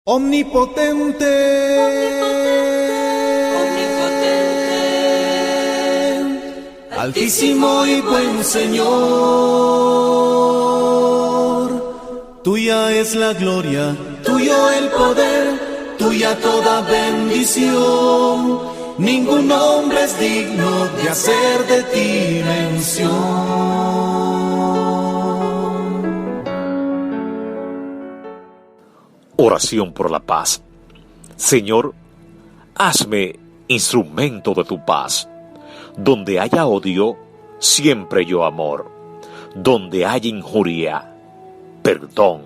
Omnipotente, Altísimo y buen Señor, tuya es la gloria, tuyo el poder, tuya toda bendición. Ningún hombre es digno de hacer de ti mención. Oración por la paz. Señor, hazme instrumento de tu paz. Donde haya odio, siempre yo amor. Donde haya injuria, perdón.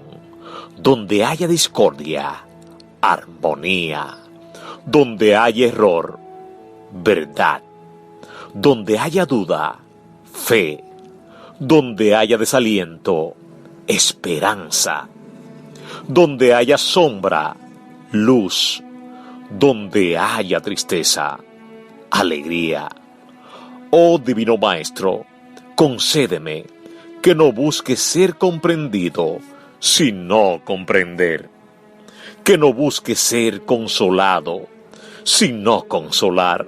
Donde haya discordia, armonía. Donde haya error, verdad. Donde haya duda, fe. Donde haya desaliento, esperanza. Donde haya sombra, luz. Donde haya tristeza, alegría. Oh Divino Maestro, concédeme que no busque ser comprendido, sino comprender. Que no busque ser consolado, sino consolar.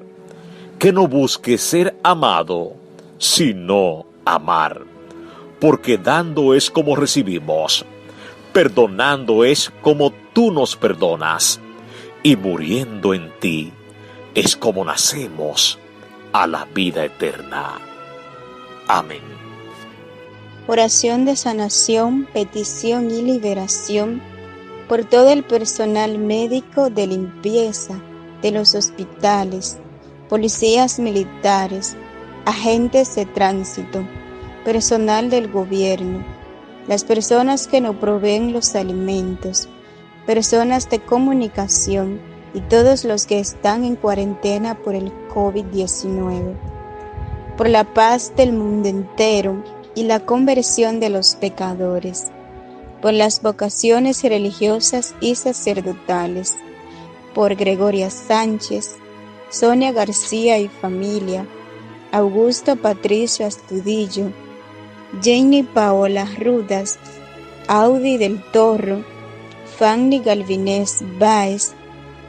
Que no busque ser amado, sino amar. Porque dando es como recibimos, perdonando es como tú nos perdonas, y muriendo en ti es como nacemos a la vida eterna. Amén. Oración de sanación, petición y liberación por todo el personal médico, de limpieza de los hospitales, policías militares, agentes de tránsito, personal del gobierno, las personas que nos proveen los alimentos, personas de comunicación y todos los que están en cuarentena por el COVID-19, por la paz del mundo entero y la conversión de los pecadores, por las vocaciones religiosas y sacerdotales, por Gregoria Sánchez, Sonia García y familia, Augusto Patricio Astudillo, Jenny Paola Rudas, Audi del Torro, Fanny Galvinés Báez,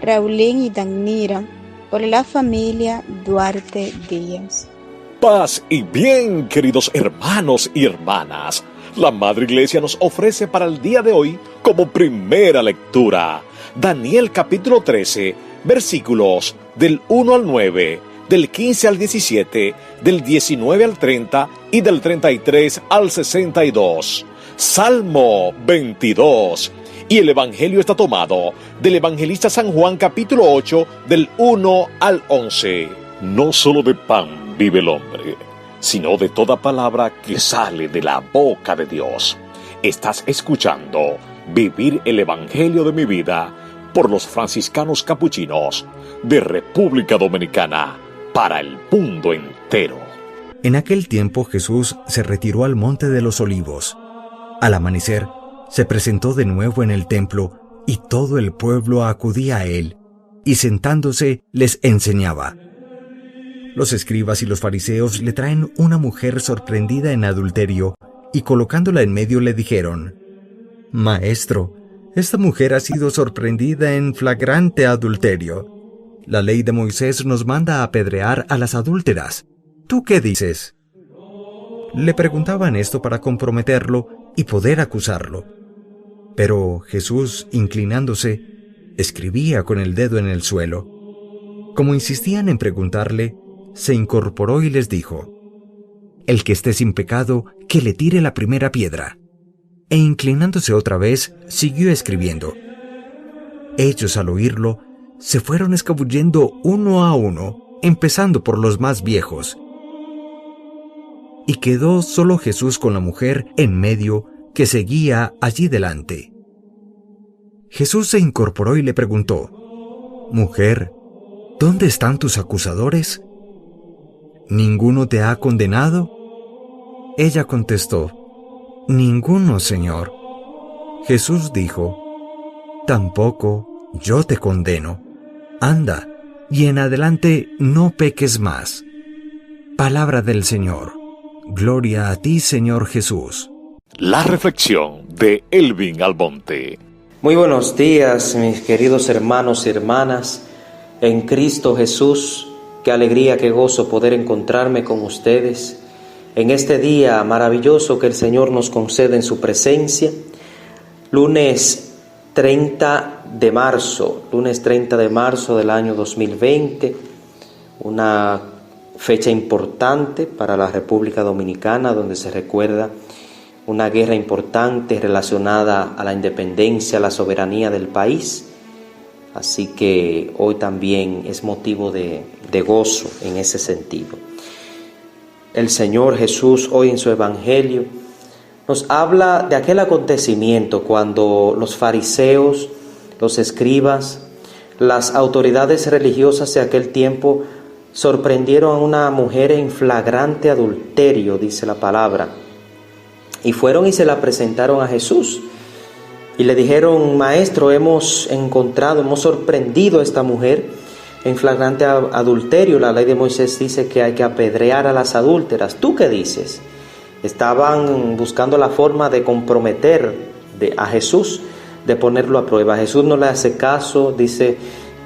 Raulín y Danira, por la familia Duarte Díaz. Paz y bien, queridos hermanos y hermanas. La Madre Iglesia nos ofrece para el día de hoy como primera lectura Daniel capítulo 13, versículos del 1 al 9, del 15 al 17, del 19 al 30 y del 33 al 62. Salmo 22. Y el Evangelio está tomado del Evangelista San Juan capítulo 8, del 1 al 11. No solo de pan vive el hombre, sino de toda palabra que sale de la boca de Dios. Estás escuchando Vivir el Evangelio de mi vida por los franciscanos capuchinos de República Dominicana para el mundo entero. En aquel tiempo Jesús se retiró al monte de los Olivos. Al amanecer, se presentó de nuevo en el templo y todo el pueblo acudía a él, y sentándose les enseñaba. Los escribas y los fariseos le traen una mujer sorprendida en adulterio, y colocándola en medio le dijeron: Maestro, esta mujer ha sido sorprendida en flagrante adulterio. La ley de Moisés nos manda a apedrear a las adúlteras. ¿Tú qué dices? Le preguntaban esto para comprometerlo y poder acusarlo. Pero Jesús, inclinándose, escribía con el dedo en el suelo. Como insistían en preguntarle, se incorporó y les dijo: El que esté sin pecado, que le tire la primera piedra. E inclinándose otra vez, siguió escribiendo. Ellos, al oírlo, se fueron escabullendo uno a uno, empezando por los más viejos. Y quedó solo Jesús con la mujer en medio, que seguía allí delante. Jesús se incorporó y le preguntó: Mujer, ¿dónde están tus acusadores? ¿Ninguno te ha condenado? Ella contestó: Ninguno, Señor. Jesús dijo: Tampoco yo te condeno. Anda, y en adelante no peques más. Palabra del Señor. Gloria a ti, Señor Jesús. La reflexión de Elvin Almonte. Muy buenos días, mis queridos hermanos y hermanas en Cristo Jesús. Qué alegría, qué gozo poder encontrarme con ustedes en este día maravilloso que el Señor nos concede en su presencia. Lunes 30 de marzo del año 2020, una fecha importante para la República Dominicana, donde se recuerda una guerra importante relacionada a la independencia, a la soberanía del país. Así que hoy también es motivo de gozo en ese sentido. El Señor Jesús hoy en su Evangelio nos habla de aquel acontecimiento cuando los fariseos, los escribas, las autoridades religiosas de aquel tiempo sorprendieron a una mujer en flagrante adulterio, dice la palabra. Y fueron y se la presentaron a Jesús. Y le dijeron: Maestro, hemos sorprendido a esta mujer en flagrante adulterio. La ley de Moisés dice que hay que apedrear a las adúlteras. ¿Tú qué dices? Estaban buscando la forma de comprometer a Jesús, de ponerlo a prueba. Jesús no le hace caso, dice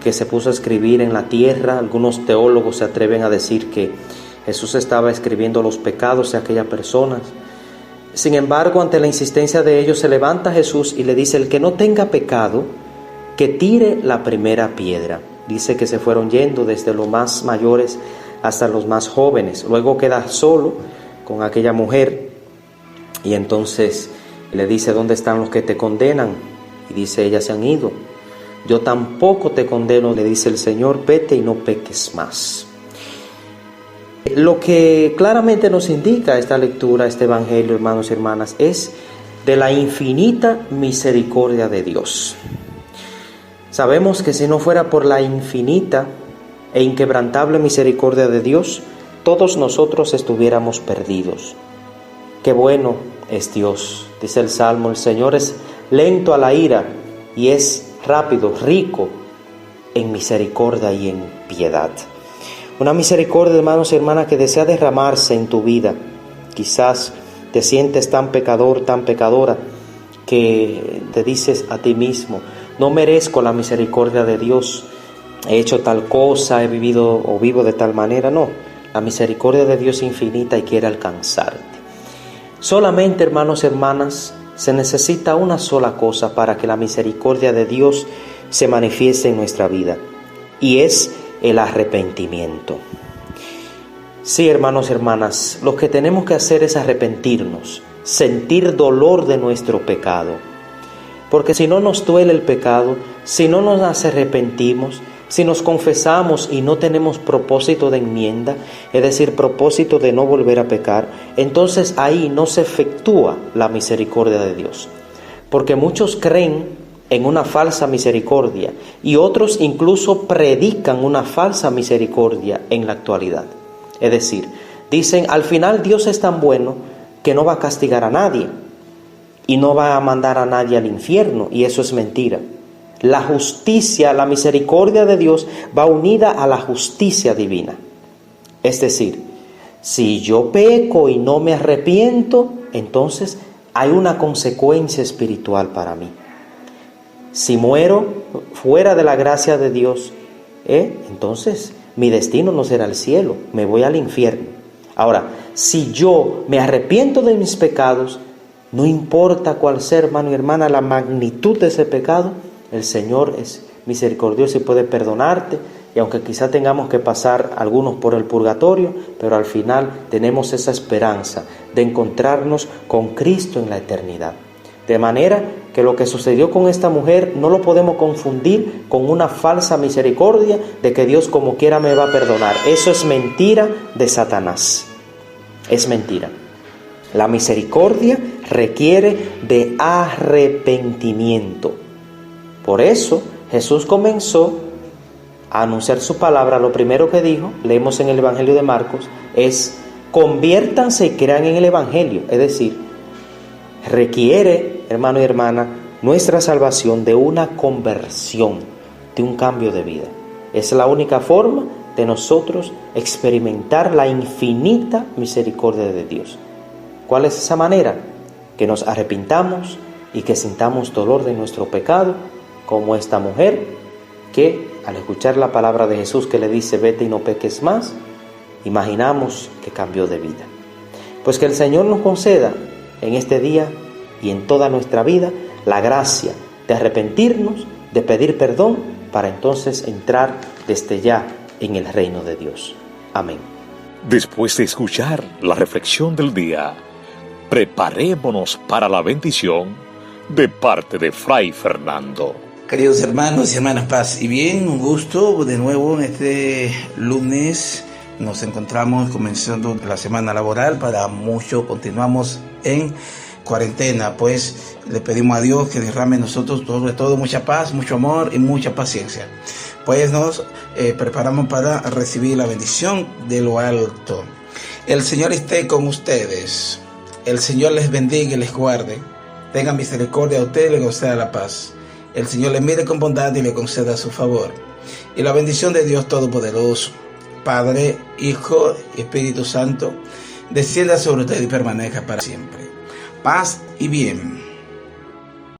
que se puso a escribir en la tierra. Algunos teólogos se atreven a decir que Jesús estaba escribiendo los pecados de aquellas personas. Sin embargo, ante la insistencia de ellos, se levanta Jesús y le dice: el que no tenga pecado, que tire la primera piedra. Dice que se fueron yendo desde los más mayores hasta los más jóvenes. Luego queda solo con aquella mujer y entonces le dice: ¿dónde están los que te condenan? Y dice ella: se han ido. Yo tampoco te condeno, le dice el Señor, vete y no peques más. Lo que claramente nos indica esta lectura, este evangelio, hermanos y hermanas, es de la infinita misericordia de Dios. Sabemos que si no fuera por la infinita e inquebrantable misericordia de Dios, todos nosotros estuviéramos perdidos. Qué bueno es Dios, dice el Salmo: el Señor es lento a la ira y es rápido, rico en misericordia y en piedad. Una misericordia, hermanos y hermanas, que desea derramarse en tu vida. Quizás te sientes tan pecador, tan pecadora, que te dices a ti mismo: no merezco la misericordia de Dios, he hecho tal cosa, he vivido o vivo de tal manera. No, la misericordia de Dios es infinita y quiere alcanzarte. Solamente, hermanos y hermanas, se necesita una sola cosa para que la misericordia de Dios se manifieste en nuestra vida, y es el arrepentimiento. Sí, hermanos y hermanas, lo que tenemos que hacer es arrepentirnos, sentir dolor de nuestro pecado. Porque si no nos duele el pecado, si no nos arrepentimos, si nos confesamos y no tenemos propósito de enmienda, es decir, propósito de no volver a pecar, entonces ahí no se efectúa la misericordia de Dios. Porque muchos creen en una falsa misericordia y otros incluso predican una falsa misericordia en la actualidad. Es decir, dicen: al final Dios es tan bueno que no va a castigar a nadie y no va a mandar a nadie al infierno, y eso es mentira. La justicia, la misericordia de Dios va unida a la justicia divina. Es decir, si yo peco y no me arrepiento, entonces hay una consecuencia espiritual para mí. Si muero fuera de la gracia de Dios, entonces mi destino no será el cielo, me voy al infierno. Ahora, si yo me arrepiento de mis pecados, no importa cuál sea, hermano y hermana, la magnitud de ese pecado, el Señor es misericordioso y puede perdonarte. Y aunque quizá tengamos que pasar algunos por el purgatorio, pero al final tenemos esa esperanza de encontrarnos con Cristo en la eternidad. De manera que lo que sucedió con esta mujer no lo podemos confundir con una falsa misericordia de que Dios como quiera me va a perdonar. Eso es mentira de Satanás. Es mentira. La misericordia requiere de arrepentimiento. Por eso Jesús comenzó a anunciar su palabra. Lo primero que dijo, leemos en el Evangelio de Marcos, es: conviértanse y crean en el Evangelio. Es decir, requiere, hermano y hermana, nuestra salvación de una conversión, de un cambio de vida. Es la única forma de nosotros experimentar la infinita misericordia de Dios. ¿Cuál es esa manera? Que nos arrepintamos, y que sintamos dolor de nuestro pecado, como esta mujer que al escuchar la palabra de Jesús que le dice vete y no peques más, imaginamos que cambió de vida. Pues que el Señor nos conceda en este día y en toda nuestra vida la gracia de arrepentirnos, de pedir perdón, para entonces entrar desde ya en el reino de Dios. Amén. Después de escuchar la reflexión del día, preparémonos para la bendición de parte de Fray Fernando. Queridos hermanos y hermanas, paz y bien, un gusto de nuevo en este lunes. Nos encontramos comenzando la semana laboral, para muchos continuamos en cuarentena, pues le pedimos a Dios que derrame en nosotros sobre todo mucha paz, mucho amor y mucha paciencia. Pues nos preparamos para recibir la bendición de lo alto. El Señor esté con ustedes. El Señor les bendiga y les guarde. Tenga misericordia a ustedes y les conceda la paz. El Señor les mire con bondad y le conceda su favor. Y la bendición de Dios Todopoderoso, Padre, Hijo y Espíritu Santo, descienda sobre ustedes y permanezca para siempre. Paz y bien.